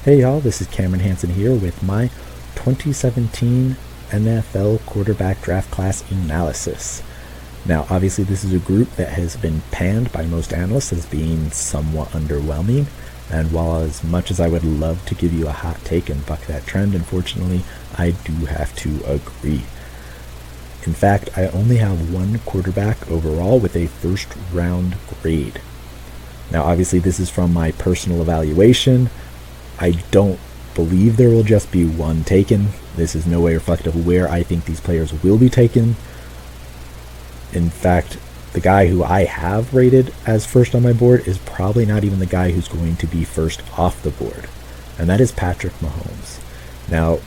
Hey y'all, this is Cameron Hansen here with my 2017 NFL quarterback draft class analysis. Now, obviously, this is a group that has been panned by most analysts as being somewhat underwhelming, and while as much as I would love to give you a hot take and buck that trend, unfortunately, I do have to agree. In fact, I only have one quarterback overall with a first round grade. Now, obviously, this is from my personal evaluation. I don't believe there will just be one taken. This is no way reflective of where I think these players will be taken. In fact, the guy who I have rated as first on my board is probably not even the guy who's going to be first off the board, and that is Patrick Mahomes. Now,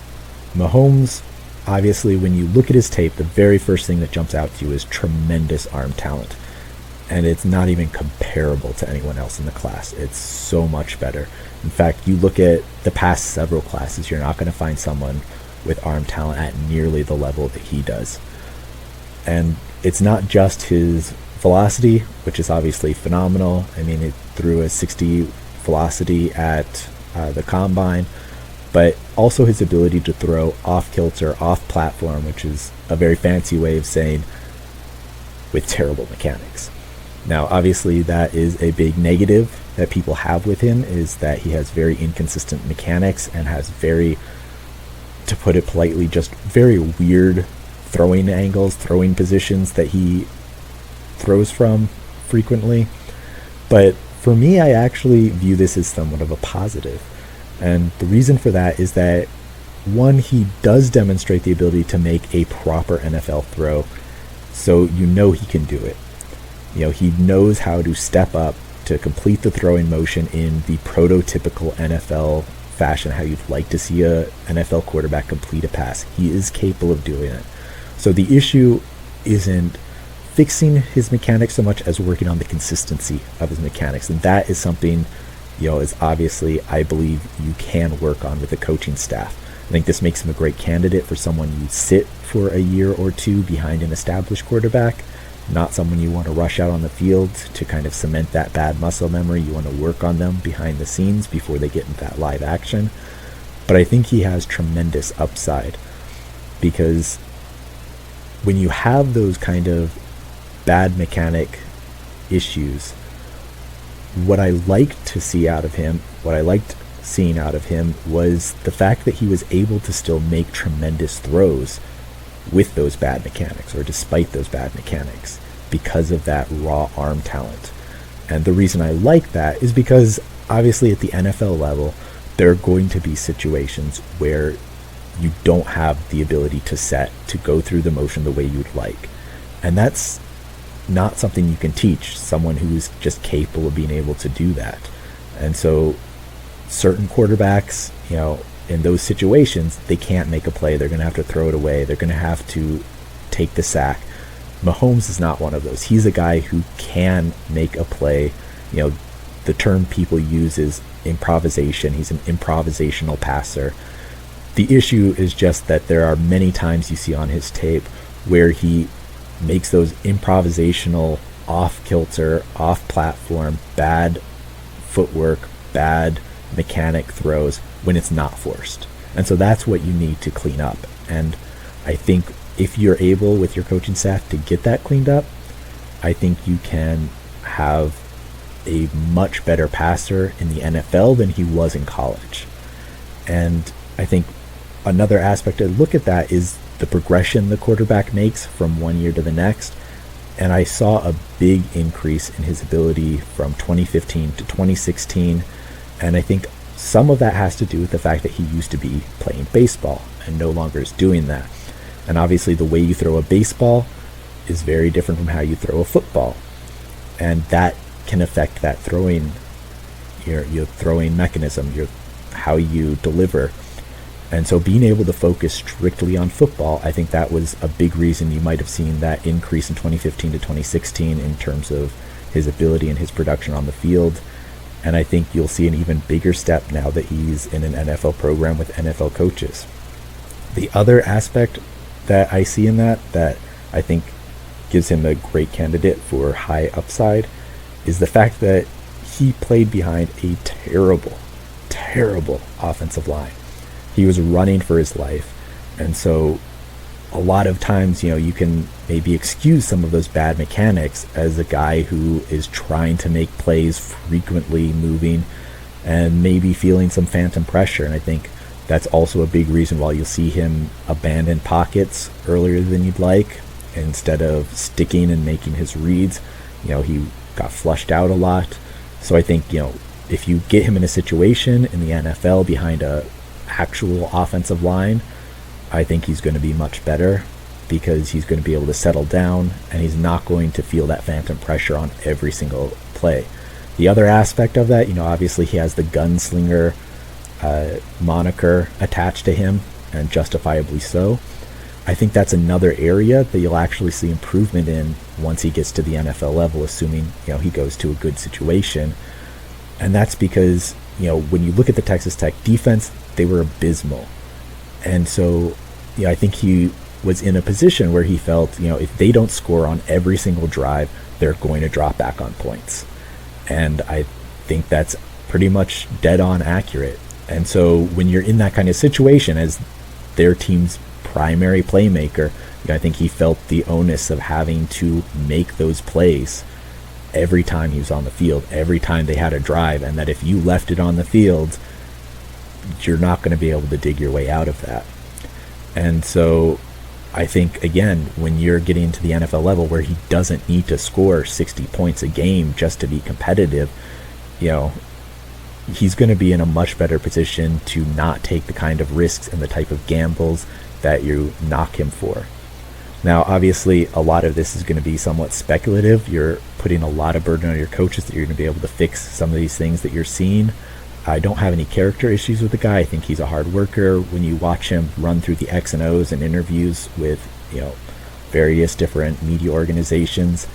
Mahomes, obviously, when you look at his tape, the very first thing that jumps out to you is tremendous arm talent. And it's not even comparable to anyone else in the class. It's so much better. In fact, you look at the past several classes, you're not going to find someone with arm talent at nearly the level that he does. And it's not just his velocity, which is obviously phenomenal. I mean, it threw a 60 velocity at the combine, but also his ability to throw off kilter, off platform, which is a very fancy way of saying with terrible mechanics. Now, obviously, that is a big negative that people have with him, is that he has very inconsistent mechanics and has very, to put it politely, just very weird throwing angles, throwing positions that he throws from frequently. But for me, I actually view this as somewhat of a positive. And the reason for that is that, one, he does demonstrate the ability to make a proper NFL throw, so you know he can do it. You know, he knows how to step up to complete the throwing motion in the prototypical NFL fashion, how you'd like to see a NFL quarterback complete a pass. He is capable of doing it. So the issue isn't fixing his mechanics so much as working on the consistency of his mechanics. And that is something, is obviously, I believe, you can work on with the coaching staff. I think this makes him a great candidate for someone you sit for a year or two behind an established quarterback. Not someone you want to rush out on the field to kind of cement that bad muscle memory. You want to work on them behind the scenes before they get into that live action. But I think he has tremendous upside, because when you have those kind of bad mechanic issues, what I liked seeing out of him was the fact that he was able to still make tremendous throws with those bad mechanics, or despite those bad mechanics, because of that raw arm talent. And the reason I like that is because obviously at the NFL level, there are going to be situations where you don't have the ability to go through the motion the way you'd like. And that's not something you can teach someone who's just capable of being able to do that. And so certain quarterbacks, in those situations, they can't make a play. They're going to have to throw it away. They're going to have to take the sack. Mahomes is not one of those. He's a guy who can make a play. The term people use is improvisation. He's an improvisational passer. The issue is just that there are many times you see on his tape where he makes those improvisational, off-kilter, off-platform, bad footwork, bad mechanic throws when it's not forced. And so that's what you need to clean up. And I think if you're able with your coaching staff to get that cleaned up, I think you can have a much better passer in the NFL than he was in college. And I think another aspect to look at that is the progression the quarterback makes from one year to the next. And I saw a big increase in his ability from 2015 to 2016. And I think some of that has to do with the fact that he used to be playing baseball and no longer is doing that. And obviously the way you throw a baseball is very different from how you throw a football. And that can affect that throwing, your throwing mechanism, how you deliver. And so being able to focus strictly on football, I think that was a big reason you might have seen that increase in 2015 to 2016 in terms of his ability and his production on the field. And I think you'll see an even bigger step now that he's in an NFL program with NFL coaches. The other aspect that I see in that I think gives him a great candidate for high upside is the fact that he played behind a terrible terrible offensive line. He was running for his life. And so a lot of times, you can maybe excuse some of those bad mechanics as a guy who is trying to make plays, frequently moving, and maybe feeling some phantom pressure. And I think that's also a big reason why you'll see him abandon pockets earlier than you'd like. Instead of sticking and making his reads, he got flushed out a lot. So I think, if you get him in a situation in the NFL behind a actual offensive line, I think he's going to be much better, because he's going to be able to settle down and he's not going to feel that phantom pressure on every single play. The other aspect of that, obviously he has the gunslinger moniker attached to him, and justifiably so. I think that's another area that you'll actually see improvement in once he gets to the NFL level, assuming he goes to a good situation. And that's because when you look at the Texas Tech defense, they were abysmal. And so I think he was in a position where he felt, if they don't score on every single drive, they're going to drop back on points. And I think that's pretty much dead on accurate. And so when you're in that kind of situation as their team's primary playmaker, I think he felt the onus of having to make those plays every time he was on the field, every time they had a drive, and that if you left it on the field, you're not going to be able to dig your way out of that. And so I think, again, when you're getting to the NFL level where he doesn't need to score 60 points a game just to be competitive, he's going to be in a much better position to not take the kind of risks and the type of gambles that you knock him for. Now, obviously, a lot of this is going to be somewhat speculative. You're putting a lot of burden on your coaches that you're going to be able to fix some of these things that you're seeing. I don't have any character issues with the guy. I think he's a hard worker. When you watch him run through the X and O's and interviews with, various different media organizations,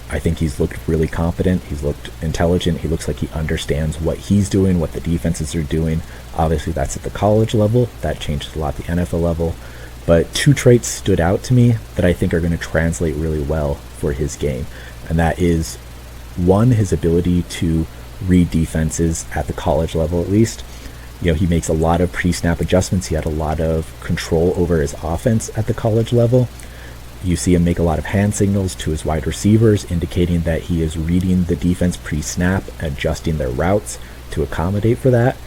I think he's looked really competent. He's looked intelligent. He looks like he understands what he's doing, what the defenses are doing. Obviously, that's at the college level. That changes a lot at the NFL level. But two traits stood out to me that I think are going to translate really well for his game. And that is, one, his ability to read defenses at the college level, at least. He makes a lot of pre-snap adjustments. He had a lot of control over his offense at the college level. You see him make a lot of hand signals to his wide receivers, indicating that he is reading the defense pre-snap, adjusting their routes to accommodate for that.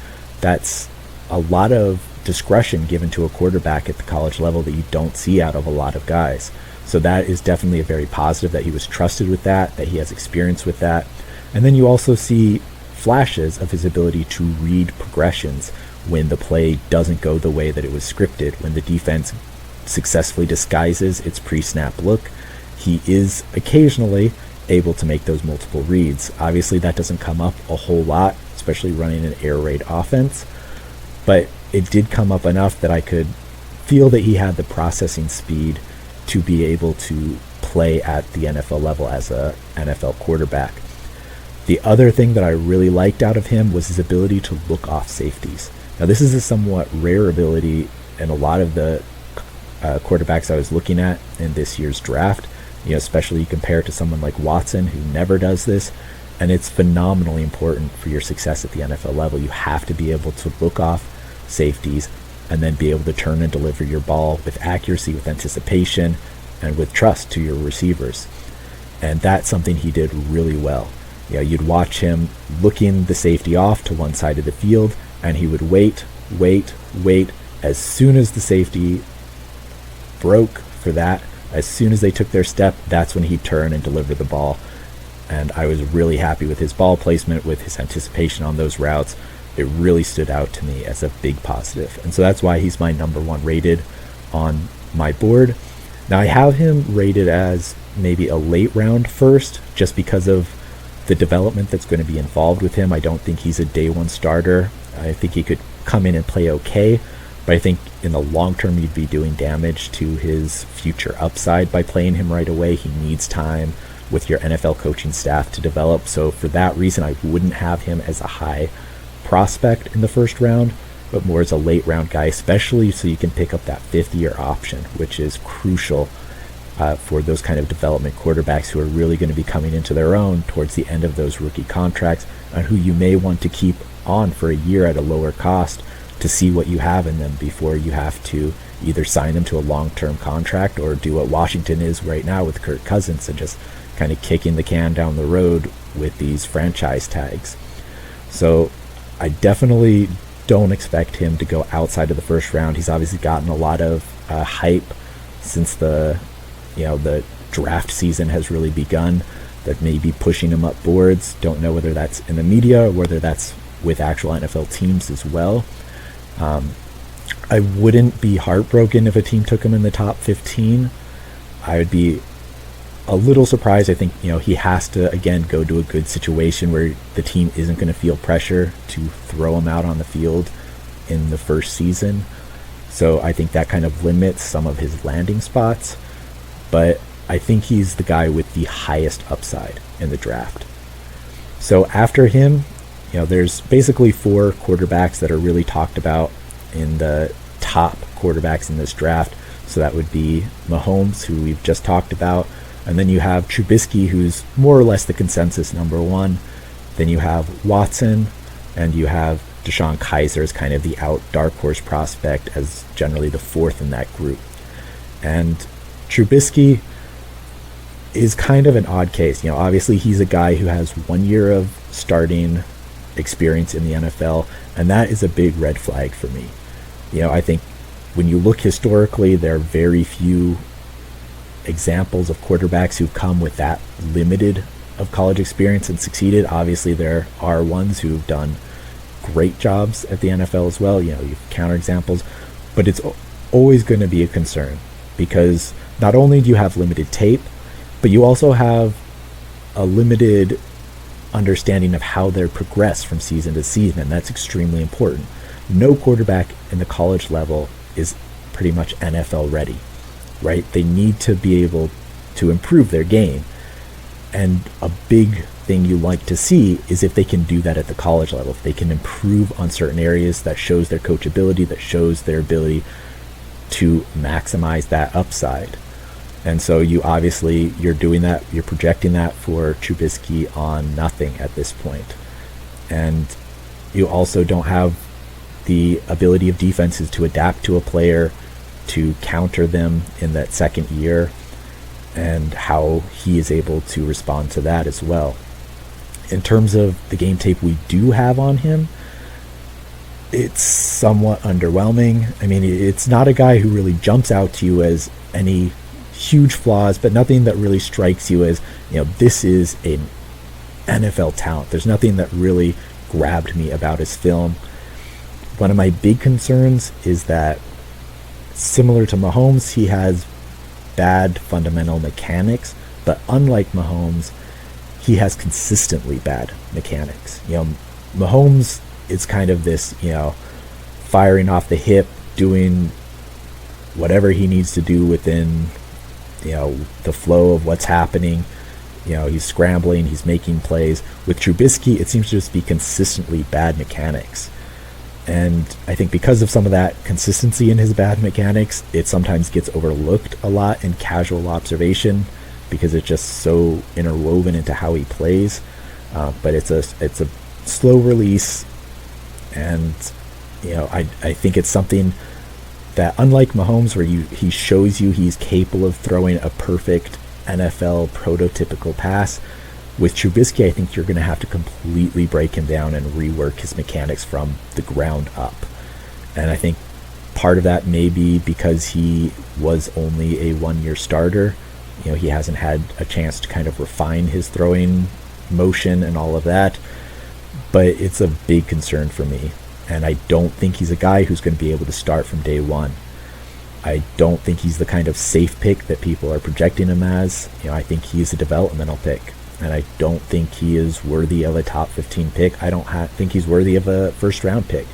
That's a lot of discretion given to a quarterback at the college level that you don't see out of a lot of guys. So that is definitely a very positive, that he was trusted with that he has experience with that. And then you also see flashes of his ability to read progressions when the play doesn't go the way that it was scripted, when the defense successfully disguises its pre-snap look. He is occasionally able to make those multiple reads. Obviously, that doesn't come up a whole lot, especially running an air raid offense, but it did come up enough that I could feel that he had the processing speed to be able to play at the NFL level as a NFL quarterback. The other thing that I really liked out of him was his ability to look off safeties. Now, this is a somewhat rare ability in a lot of the quarterbacks I was looking at in this year's draft, especially compared to someone like Watson, who never does this. And it's phenomenally important for your success at the NFL level. You have to be able to look off safeties and then be able to turn and deliver your ball with accuracy, with anticipation, and with trust to your receivers. And that's something he did really well. You'd watch him looking the safety off to one side of the field, and he would wait. As soon as the safety broke for that, as soon as they took their step, that's when he'd turn and deliver the ball. And I was really happy with his ball placement, with his anticipation on those routes. It really stood out to me as a big positive. And so that's why he's my number one rated on my board. Now, I have him rated as maybe a late round first, just because of the development that's going to be involved with him. I don't think he's a day one starter. I think he could come in and play okay, but I think in the long term you'd be doing damage to his future upside by playing him right away. He needs time with your NFL coaching staff to develop. So for that reason, I wouldn't have him as a high prospect in the first round, but more as a late round guy, especially so you can pick up that fifth-year option, which is crucial for those kind of development quarterbacks who are really going to be coming into their own towards the end of those rookie contracts, and who you may want to keep on for a year at a lower cost to see what you have in them before you have to either sign them to a long-term contract or do what Washington is right now with Kirk Cousins and just kind of kicking the can down the road with these franchise tags. So I definitely don't expect him to go outside of the first round. He's obviously gotten a lot of hype since the draft season has really begun, that may be pushing him up boards. Don't know whether that's in the media or whether that's with actual NFL teams as well. I wouldn't be heartbroken if a team took him in the top 15. I would be a little surprised. I think, he has to, again, go to a good situation where the team isn't going to feel pressure to throw him out on the field in the first season. So I think that kind of limits some of his landing spots. But I think he's the guy with the highest upside in the draft. So after him, there's basically 4 quarterbacks that are really talked about in the top quarterbacks in this draft. So that would be Mahomes, who we've just talked about. And then you have Trubisky, who's more or less the consensus number 1. Then you have Watson, and you have Deshaun Kaiser as kind of the dark horse prospect as generally the 4th in that group. And Trubisky is kind of an odd case. Obviously he's a guy who has 1 year of starting experience in the NFL, and that is a big red flag for me. I think when you look historically, there are very few examples of quarterbacks who've come with that limited of college experience and succeeded. Obviously there are ones who've done great jobs at the NFL as well. You've counterexamples, but it's always going to be a concern because not only do you have limited tape, but you also have a limited understanding of how they're progressed from season to season, and that's extremely important. No quarterback in the college level is pretty much NFL ready, right? They need to be able to improve their game, and a big thing you like to see is if they can do that at the college level, if they can improve on certain areas, that shows their coachability, that shows their ability to maximize that upside. And so you're doing that, you're projecting that for Trubisky on nothing at this point. And you also don't have the ability of defenses to adapt to a player, to counter them in that second year, and how he is able to respond to that as well. In terms of the game tape we do have on him, it's somewhat underwhelming. I mean, it's not a guy who really jumps out to you as any huge flaws, but nothing that really strikes you as, this is an NFL talent. There's nothing that really grabbed me about his film. One of my big concerns is that, similar to Mahomes, he has bad fundamental mechanics, but unlike Mahomes, he has consistently bad mechanics. Mahomes is kind of this, firing off the hip, doing whatever he needs to do within the flow of what's happening. He's scrambling, he's making plays. With Trubisky, it seems to just be consistently bad mechanics. And I think because of some of that consistency in his bad mechanics, it sometimes gets overlooked a lot in casual observation because it's just so interwoven into how he plays. But it's a slow release, and I think it's something that, unlike Mahomes, where he shows you he's capable of throwing a perfect NFL prototypical pass, with Trubisky, I think you're going to have to completely break him down and rework his mechanics from the ground up. And I think part of that may be because he was only a 1-year starter. He hasn't had a chance to kind of refine his throwing motion and all of that. But it's a big concern for me. And I don't think he's a guy who's going to be able to start from day one. I don't think he's the kind of safe pick that people are projecting him as. I think he's a developmental pick. And I don't think he is worthy of a top 15 pick. I don't think he's worthy of a first round pick.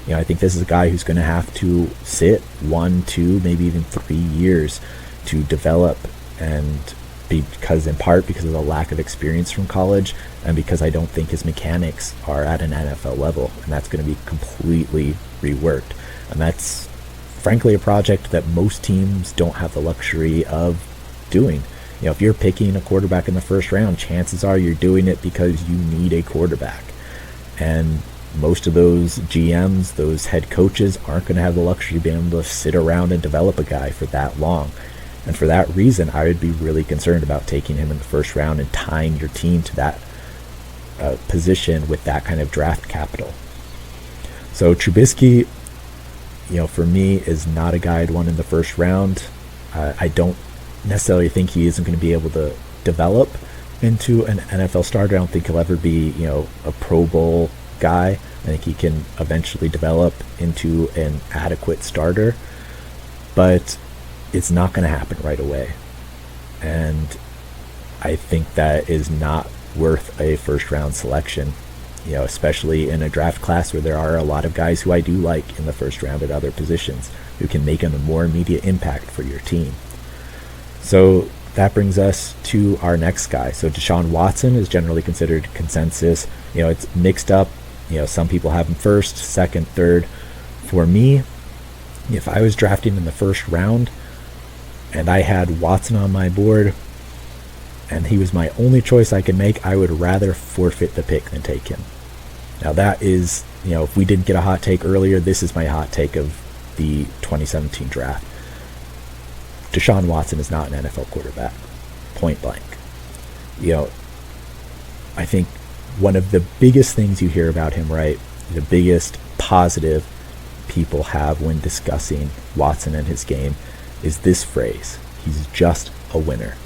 I think this is a guy who's going to have to sit 1, 2, maybe even 3 years to develop, and in part because of the lack of experience from college, and because I don't think his mechanics are at an NFL level, and that's going to be completely reworked. And that's frankly a project that most teams don't have the luxury of doing. If you're picking a quarterback in the first round, chances are you're doing it because you need a quarterback. And most of those GMs, those head coaches, aren't going to have the luxury of being able to sit around and develop a guy for that long. And for that reason, I would be really concerned about taking him in the first round and tying your team to that position with that kind of draft capital. So Trubisky, for me, is not a guy I'd want in the first round. I don't necessarily think he isn't going to be able to develop into an NFL starter. I don't think he'll ever be, a Pro Bowl guy. I think he can eventually develop into an adequate starter, but it's not going to happen right away. And I think that is not worth a first round selection, especially in a draft class where there are a lot of guys who I do like in the first round at other positions who can make a more immediate impact for your team. So that brings us to our next guy. So Deshaun Watson is generally considered consensus. It's mixed up. Some people have him first, second, third. For me, if I was drafting in the first round and I had Watson on my board and he was my only choice I could make, I would rather forfeit the pick than take him. Now that is, if we didn't get a hot take earlier, this is my hot take of the 2017 draft. Deshaun Watson is not an NFL quarterback, point blank. I think one of the biggest things you hear about him, right, the biggest positive people have when discussing Watson and his game is this phrase: he's just a winner.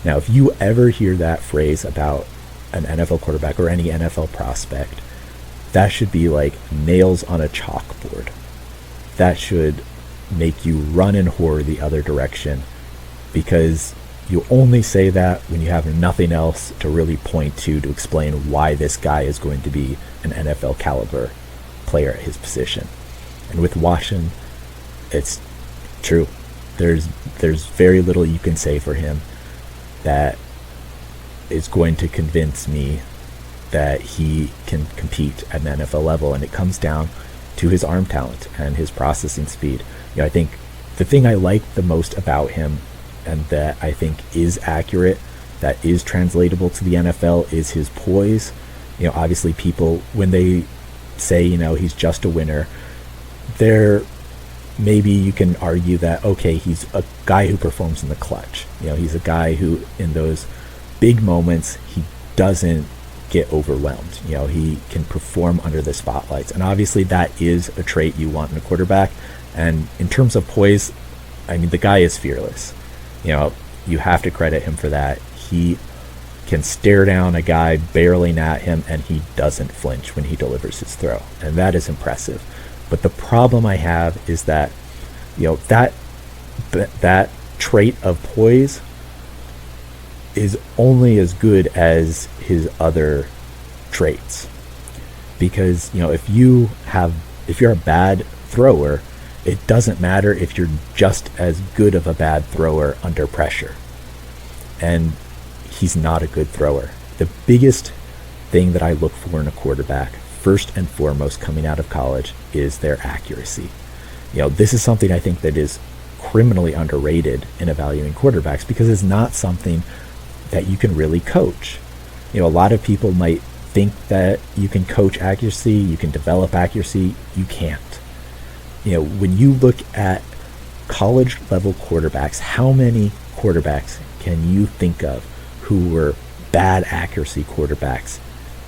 Now, if you ever hear that phrase about an NFL quarterback or any NFL prospect, that should be like nails on a chalkboard. That should make you run in horror the other direction, because you only say that when you have nothing else to really point to explain why this guy is going to be an NFL caliber player at his position. And with Washington, it's true. There's very little you can say for him that is going to convince me that he can compete at an NFL level, and it comes down to his arm talent and his processing speed. I think the thing I like the most about him, and that I think is accurate, that is translatable to the NFL, is his poise. Obviously people, when they say, he's just a winner, maybe you can argue that, okay, he's a guy who performs in the clutch. He's a guy who, in those big moments, he doesn't get overwhelmed. He can perform under the spotlights. And obviously that is a trait you want in a quarterback. And in terms of poise, the guy is fearless. You have to credit him for that. He can stare down a guy barreling at him and he doesn't flinch when he delivers his throw. And that is impressive. But the problem I have is that, that trait of poise is only as good as his other traits. Because, if you're a bad thrower, it doesn't matter if you're just as good of a bad thrower under pressure. And he's not a good thrower. The biggest thing that I look for in a quarterback, first and foremost coming out of college, is their accuracy. This is something I think that is criminally underrated in evaluating quarterbacks, because it's not something that you can really coach. A lot of people might think that you can coach accuracy, you can develop accuracy. You can't. When you look at college level quarterbacks, how many quarterbacks can you think of who were bad accuracy quarterbacks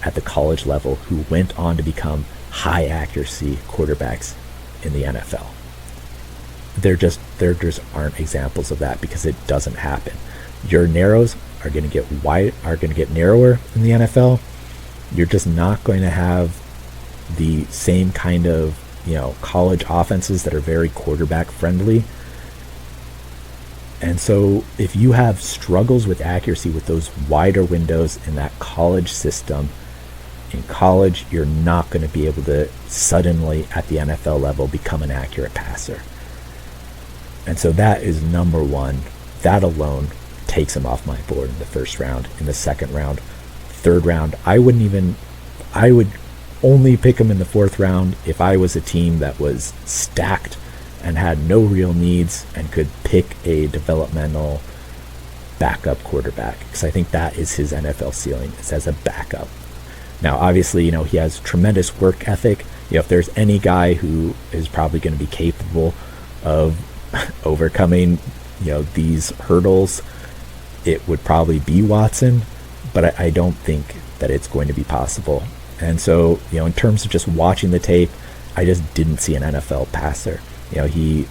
at the college level who went on to become high accuracy quarterbacks in the NFL? There just aren't examples of that, because it doesn't happen. Your narrows are going to get narrower in the NFL. You're just not going to have the same kind of college offenses that are very quarterback friendly. And so if you have struggles with accuracy with those wider windows in that college system, in college you're not going to be able to suddenly at the NFL level become an accurate passer. And so that is number one. That alone takes him off my board in the first round. In the second round, third round, I would only pick him in the fourth round if I was a team that was stacked and had no real needs and could pick a developmental backup quarterback, because I think that is his NFL ceiling, is as a backup. Now, obviously, he has tremendous work ethic. If there's any guy who is probably going to be capable of overcoming, these hurdles, it would probably be Watson, but I don't think that it's going to be possible. And so, in terms of just watching the tape, I just didn't see an NFL passer. He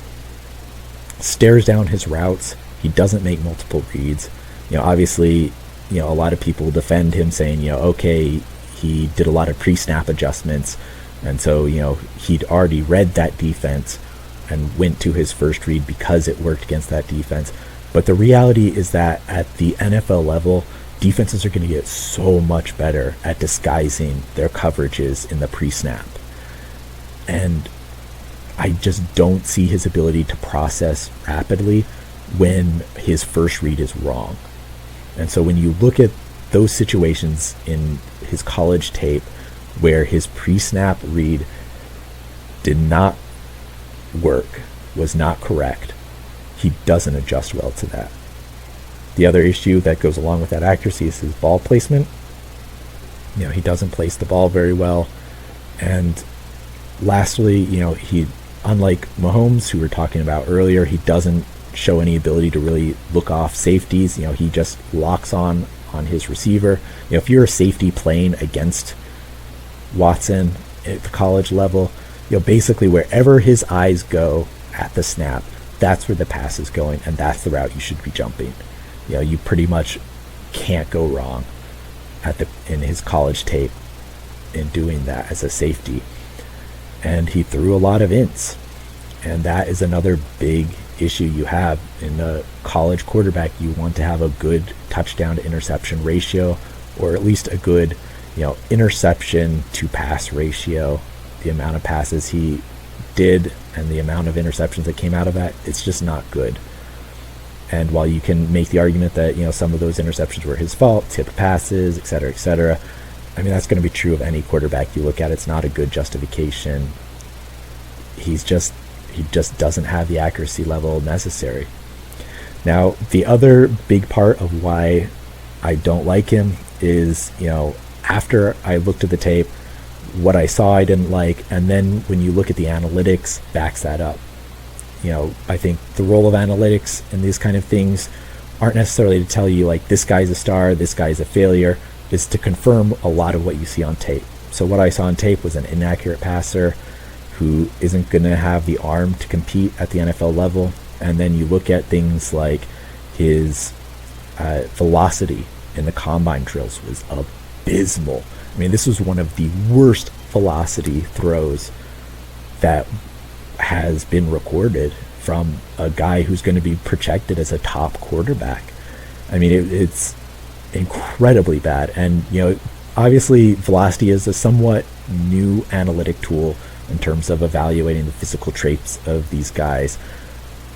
stares down his routes. He doesn't make multiple reads. Obviously, a lot of people defend him saying, okay, he did a lot of pre-snap adjustments. And so, he'd already read that defense and went to his first read because it worked against that defense. But the reality is that at the NFL level, defenses are going to get so much better at disguising their coverages in the pre-snap. And I just don't see his ability to process rapidly when his first read is wrong. And so when you look at those situations in his college tape where his pre-snap read did not work, was not correct, he doesn't adjust well to that. The other issue that goes along with that accuracy is his ball placement. He doesn't place the ball very well. And lastly, he, unlike Mahomes, who we were talking about earlier, he doesn't show any ability to really look off safeties. He just locks on his receiver. If you're a safety playing against Watson at the college level, basically wherever his eyes go at the snap, that's where the pass is going, and that's the route you should be jumping. You pretty much can't go wrong in his college tape in doing that as a safety. And he threw a lot of ints, and that is another big issue you have in a college quarterback. You want to have a good touchdown to interception ratio, or at least a good interception to pass ratio. The amount of passes he did and the amount of interceptions that came out of that, it's just not good. And while you can make the argument that some of those interceptions were his fault, tipped passes, etc., I mean, that's going to be true of any quarterback you look at. It's not a good justification. He just doesn't have the accuracy level necessary. Now, the other big part of why I don't like him is, after I looked at the tape, what I saw I didn't like, and then when you look at the analytics, backs that up. I think the role of analytics in these kind of things aren't necessarily to tell you like this guy's a star, this guy's a failure, is to confirm a lot of what you see on tape. So what I saw on tape was an inaccurate passer who isn't going to have the arm to compete at the NFL level. And then you look at things like his velocity in the combine drills was abysmal. I mean, this was one of the worst velocity throws that has been recorded from a guy who's going to be projected as a top quarterback. I mean, it's incredibly bad. And, obviously velocity is a somewhat new analytic tool in terms of evaluating the physical traits of these guys.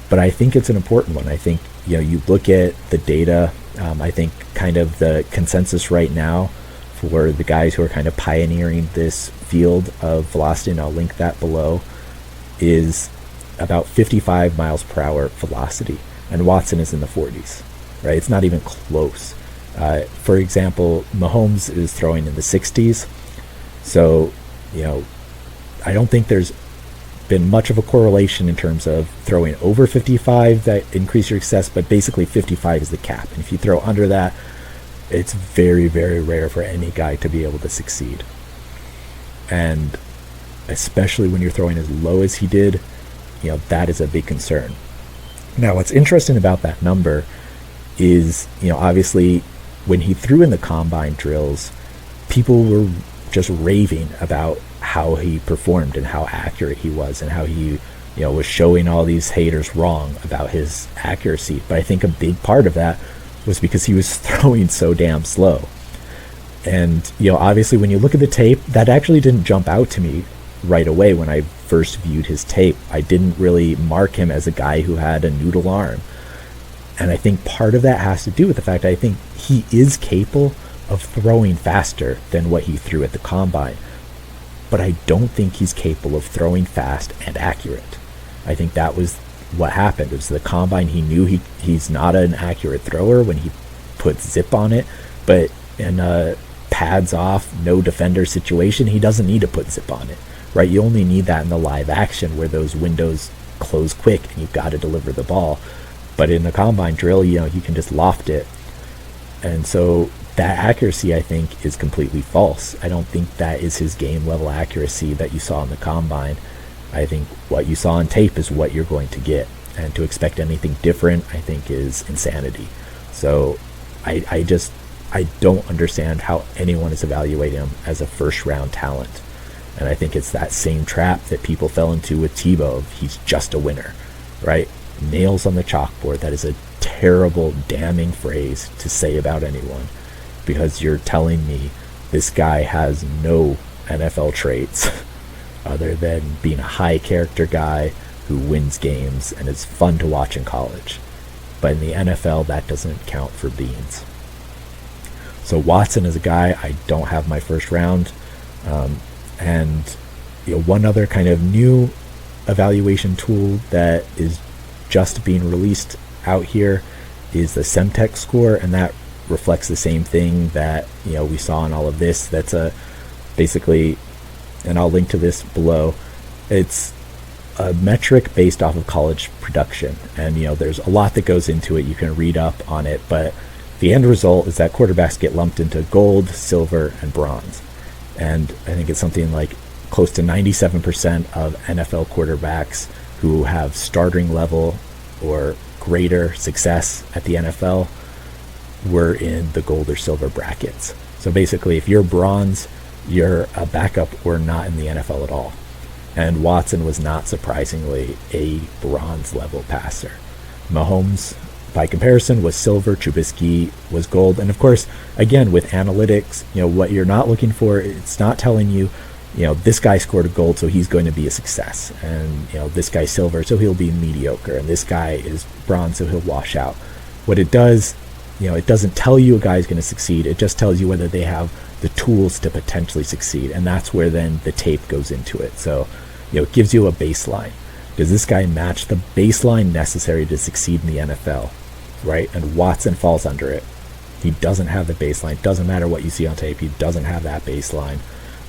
But I think it's an important one. I think, you look at the data, I think kind of the consensus right now for the guys who are kind of pioneering this field of velocity, and I'll link that below, is about 55 miles per hour velocity. And Watson is in the 40s, right? It's not even close. For example, Mahomes is throwing in the 60s. So, I don't think there's been much of a correlation in terms of throwing over 55 that increase your success, but basically 55 is the cap. And if you throw under that, it's very, very rare for any guy to be able to succeed. And especially when you're throwing as low as he did, that is a big concern. Now, what's interesting about that number is, obviously when he threw in the combine drills, people were just raving about how he performed and how accurate he was, and how he, was showing all these haters wrong about his accuracy. But I think a big part of that was because he was throwing so damn slow. And, obviously when you look at the tape, that actually didn't jump out to me right away when I first viewed his tape. I didn't really mark him as a guy who had a noodle arm. And I think part of that has to do with the fact that I think he is capable of throwing faster than what he threw at the combine. But I don't think he's capable of throwing fast and accurate. I think that was what happened. It was the combine. He knew he's not an accurate thrower when he put zip on it. But in a pads off, no defender situation, he doesn't need to put zip on it, right? You only need that in the live action where those windows close quick and you've got to deliver the ball. But in the combine drill, you can just loft it. And so that accuracy, I think, is completely false. I don't think that is his game level accuracy that you saw in the combine. I think what you saw on tape is what you're going to get. And to expect anything different, I think, is insanity. So I don't understand how anyone is evaluating him as a first round talent. And I think it's that same trap that people fell into with Tebow. He's just a winner, right? Nails on the chalkboard. That is a terrible, damning phrase to say about anyone, because you're telling me this guy has no NFL traits other than being a high character guy who wins games and is fun to watch in college. But in the NFL, that doesn't count for beans. So Watson is a guy I don't have my first round. And one other kind of new evaluation tool that is just being released out here is the SEMTEX score, and that reflects the same thing that we saw in all of this. That's basically, and I'll link to this below, it's a metric based off of college production, and there's a lot that goes into it. You can read up on it, but the end result is that quarterbacks get lumped into gold, silver, and bronze. And I think it's something like close to 97% of NFL quarterbacks who have starting level or greater success at the NFL were in the gold or silver brackets. So basically, if you're bronze, you're a backup or not in the NFL at all. And Watson was not surprisingly a bronze level passer. Mahomes, by comparison, was silver. Trubisky was gold. And of course, again, with analytics, what you're not looking for, it's not telling you, this guy scored a gold, so he's going to be a success. And, this guy's silver, so he'll be mediocre. And this guy is bronze, so he'll wash out. What it does, it doesn't tell you a guy's going to succeed. It just tells you whether they have the tools to potentially succeed. And that's where then the tape goes into it. So, it gives you a baseline. Does this guy match the baseline necessary to succeed in the NFL, right? And Watson falls under it. He doesn't have the baseline. Doesn't matter what you see on tape. He doesn't have that baseline.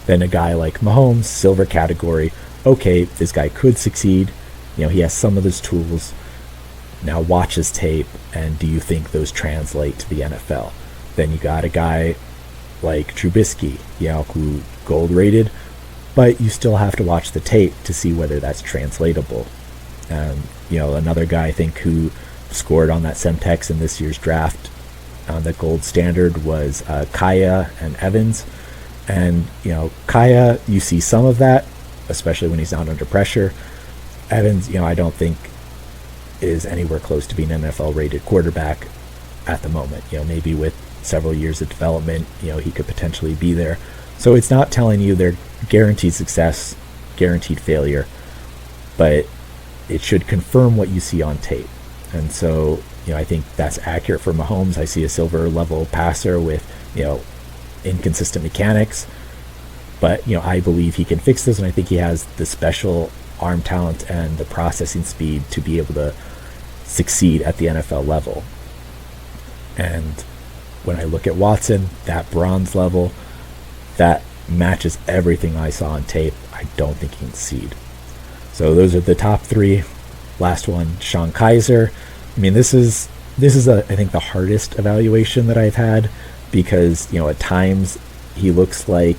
Then a guy like Mahomes, silver category. Okay, this guy could succeed. He has some of those tools. Now watch his tape, and do you think those translate to the NFL? Then you got a guy like Trubisky, who gold rated, but you still have to watch the tape to see whether that's translatable. Another guy I think who scored on that SEMTEX in this year's draft on the gold standard was Kaya and Evans. And Kaya, you see some of that, especially when he's not under pressure. Evans, I don't think is anywhere close to being an NFL rated quarterback at the moment. Maybe with several years of development, he could potentially be there. So it's not telling you they're guaranteed success, guaranteed failure, but it should confirm what you see on tape. And so, I think that's accurate for Mahomes. I see a silver level passer with, inconsistent mechanics, but, I believe he can fix this, and I think he has the special arm talent and the processing speed to be able to succeed at the NFL level. And when I look at Watson, that bronze level, that matches everything I saw on tape. I don't think he can succeed. So those are the top three. Last one, Sean Kaiser. This is I think the hardest evaluation that I've had, because at times he looks like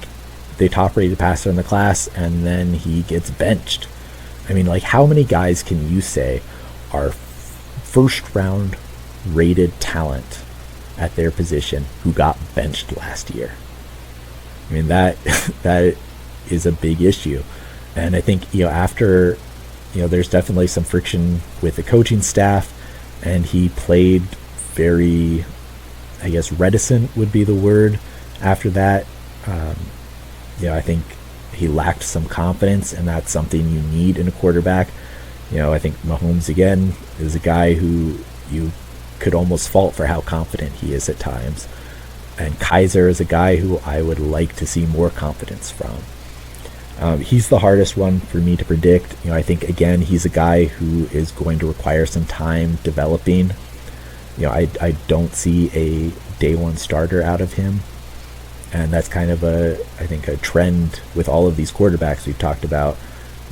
the top rated passer in the class, and then he gets benched. How many guys can you say are first round rated talent at their position who got benched last year? That is a big issue. And I think, after, there's definitely some friction with the coaching staff, and he played very, I guess, reticent would be the word after that. I think he lacked some confidence, and that's something you need in a quarterback. I think Mahomes, again, is a guy who you could almost fault for how confident he is at times. And Kaiser is a guy who I would like to see more confidence from. He's the hardest one for me to predict. I think, again, he's a guy who is going to require some time developing. I don't see a day one starter out of him. And that's kind of I think a trend with all of these quarterbacks we've talked about.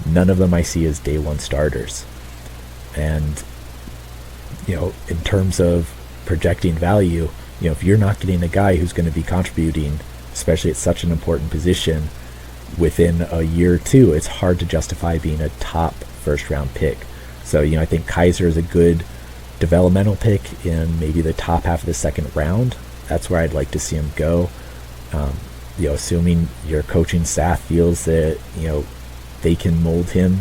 None of them I see as day one starters. And, in terms of projecting value, if you're not getting a guy who's going to be contributing, especially at such an important position, within a year or two, it's hard to justify being a top first round pick. So, I think Kaiser is a good developmental pick in maybe the top half of the second round. That's where I'd like to see him go. Assuming your coaching staff feels that, they can mold him.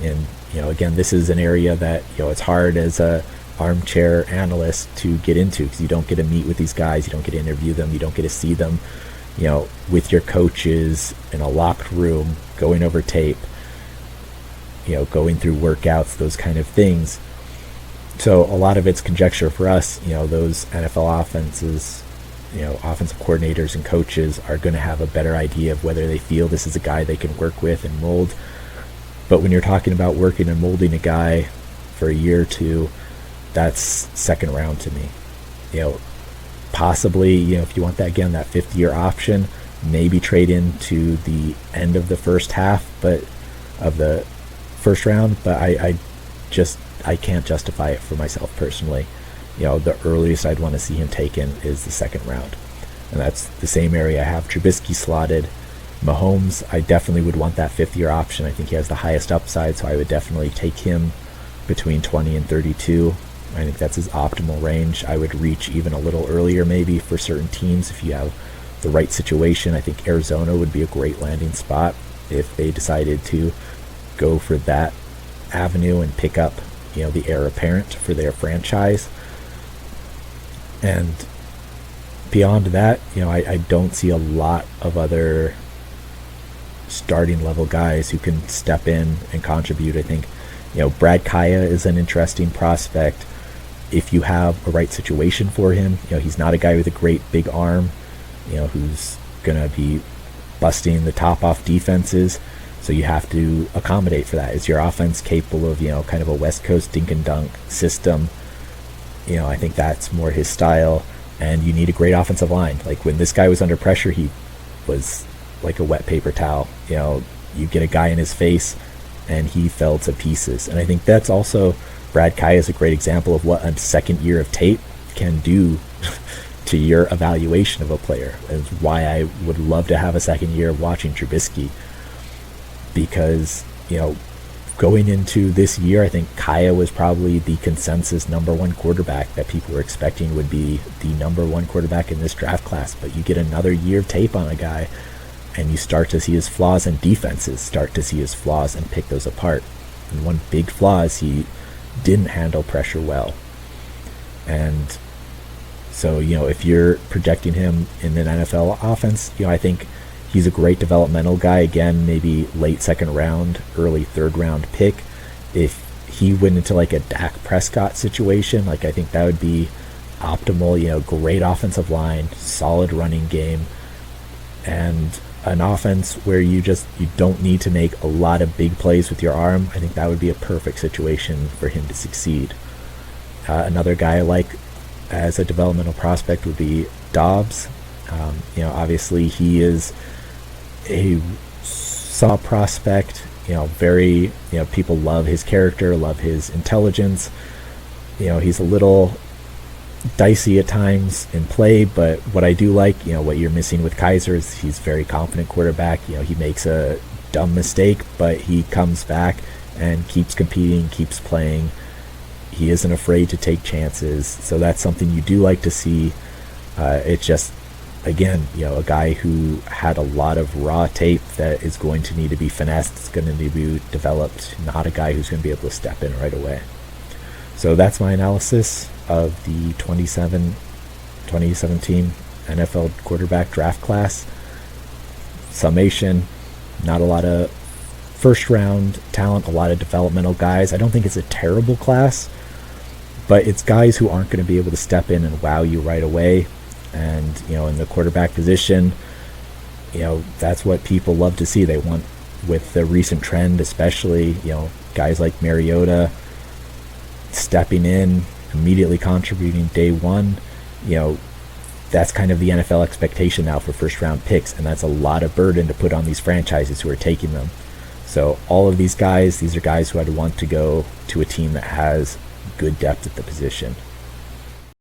And, again, this is an area that, it's hard as a armchair analyst to get into, because you don't get to meet with these guys, you don't get to interview them, you don't get to see them, with your coaches in a locked room, going over tape, going through workouts, those kind of things. So a lot of it's conjecture for us. Those NFL offenses, offensive coordinators and coaches are going to have a better idea of whether they feel this is a guy they can work with and mold. But when you're talking about working and molding a guy for a year or two, that's second round to me. Possibly, if you want that, again, that 5th-year option, maybe trade into the end of the first half, but of the first round. But I can't justify it for myself personally. The earliest I'd want to see him taken is the second round. And that's the same area I have Trubisky slotted. Mahomes, I definitely would want that 5th-year option. I think he has the highest upside, so I would definitely take him between 20 and 32. I think that's his optimal range. I would reach even a little earlier maybe for certain teams if you have the right situation. I think Arizona would be a great landing spot if they decided to go for that avenue and pick up, the heir apparent for their franchise. And beyond that, I don't see a lot of other starting level guys who can step in and contribute. I think, Brad Kaya is an interesting prospect if you have a right situation for him. He's not a guy with a great big arm, who's going to be busting the top off defenses. So you have to accommodate for that. Is your offense capable of, kind of a West Coast dink and dunk system? I think that's more his style. And you need a great offensive line. Like when this guy was under pressure, he was like a wet paper towel. You get a guy in his face and he fell to pieces. And I think that's also, Brad Kaya is a great example of what a second year of tape can do to your evaluation of a player. Is why I would love to have a second year of watching Trubisky. Because, going into this year, I think Kaya was probably the consensus number one quarterback that people were expecting would be the number one quarterback in this draft class. But you get another year of tape on a guy, and you start to see his flaws, and defenses start to see his flaws and pick those apart. And one big flaw is he didn't handle pressure well. And so, if you're projecting him in an NFL offense, I think he's a great developmental guy. Again, maybe late second round, early third round pick. If he went into like a Dak Prescott situation, I think that would be optimal. Great offensive line, solid running game, and an offense where you don't need to make a lot of big plays with your arm. I think that would be a perfect situation for him to succeed. Another guy I like as a developmental prospect would be Dobbs. Obviously he is a solid prospect. Very, people love his character, love his intelligence. He's a little dicey at times in play, but what I do like, what you're missing with Kaiser is he's a very confident quarterback. He makes a dumb mistake, but he comes back and keeps competing, keeps playing. He isn't afraid to take chances, so that's something you do like to see. It's just, again, a guy who had a lot of raw tape that is going to need to be finessed, it's going to need to be developed, not a guy who's going to be able to step in right away. So that's my analysis of the 2017 NFL quarterback draft class. Summation, not a lot of first round talent, a lot of developmental guys. I don't think it's a terrible class, but it's guys who aren't going to be able to step in and wow you right away. And, in the quarterback position, that's what people love to see. They want, with the recent trend, especially, guys like Mariota stepping in, immediately contributing day one. that's kind of the NFL expectation now for first round picks, and that's a lot of burden to put on these franchises who are taking them. So all of these guys, these are guys who I'd want to go to a team that has good depth at the position.